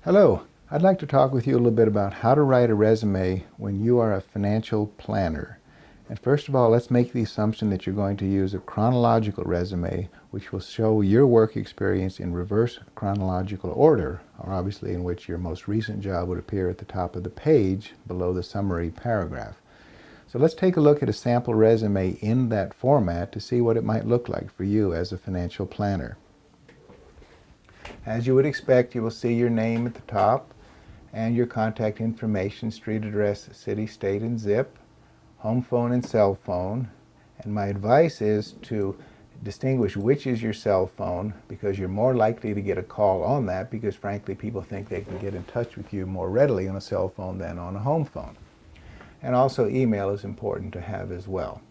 Hello, I'd like to talk with you a little bit about how to write a resume when you are a financial planner. And first of all, let's make the assumption that you're going to use a chronological resume, which will show your work experience in reverse chronological order, or obviously in which your most recent job would appear at the top of the page below the summary paragraph. So let's take a look at a sample resume in that format to see what it might look like for you as a financial planner. As you would expect, you will see your name at the top and your contact information, street address, city, state, and zip, home phone and cell phone. And my advice is to distinguish which is your cell phone, because you're more likely to get a call on that, because frankly people think they can get in touch with you more readily on a cell phone than on a home phone. And also email is important to have as well.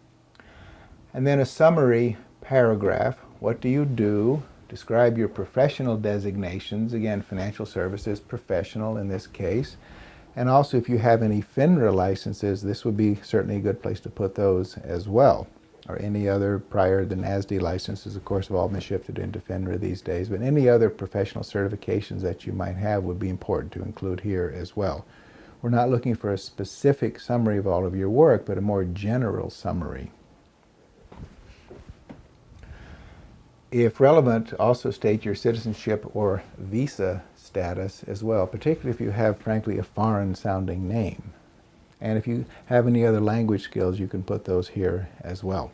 And then a summary paragraph. What do you do? Describe your professional designations. Again, financial services, professional in this case. And also if you have any FINRA licenses, this would be certainly a good place to put those as well. Or any other prior, the NASD licenses, of course, have all been shifted into FINRA these days, but any other professional certifications that you might have would be important to include here as well. We're not looking for a specific summary of all of your work, but a more general summary. If relevant, also state your citizenship or visa status as well, particularly if you have, frankly, a foreign-sounding name. And if you have any other language skills, you can put those here as well.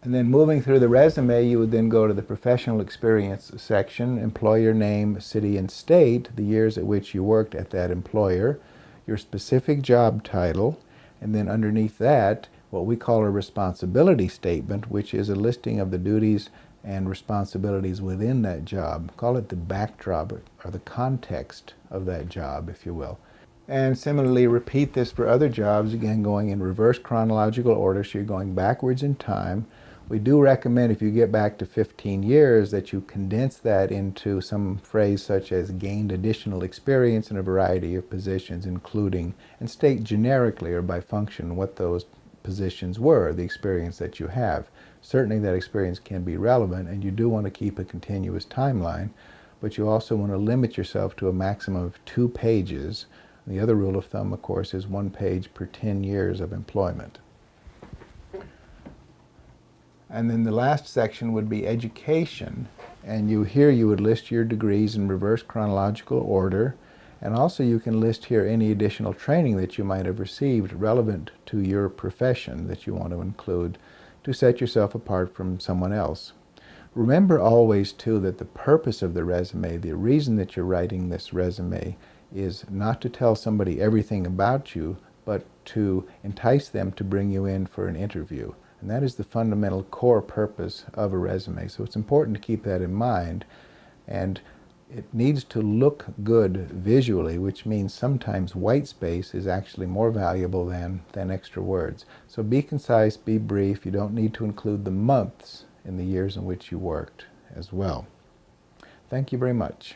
And then moving through the resume, you would then go to the professional experience section, employer name, city and state, the years at which you worked at that employer, your specific job title, and then underneath that, what we call a responsibility statement, which is a listing of the duties and responsibilities within that job. Call it the backdrop or the context of that job, if you will. And similarly, repeat this for other jobs, again going in reverse chronological order, so you're going backwards in time. We do recommend, if you get back to 15 years, that you condense that into some phrase such as gained additional experience in a variety of positions, including, and state generically or by function what those positions were, the experience that you have. Certainly that experience can be relevant, and you do want to keep a continuous timeline, but you also want to limit yourself to a maximum of 2 pages. The other rule of thumb, of course, is 1 page per 10 years of employment. And then the last section would be education, and here you would list your degrees in reverse chronological order. And also you can list here any additional training that you might have received relevant to your profession that you want to include to set yourself apart from someone else. Remember always too that the purpose of the resume, the reason that you're writing this resume, is not to tell somebody everything about you, but to entice them to bring you in for an interview. And that is the fundamental core purpose of a resume. So it's important to keep that in mind. And it needs to look good visually, which means sometimes white space is actually more valuable than extra words. So be concise, be brief. You don't need to include the months in the years in which you worked as well. Thank you very much.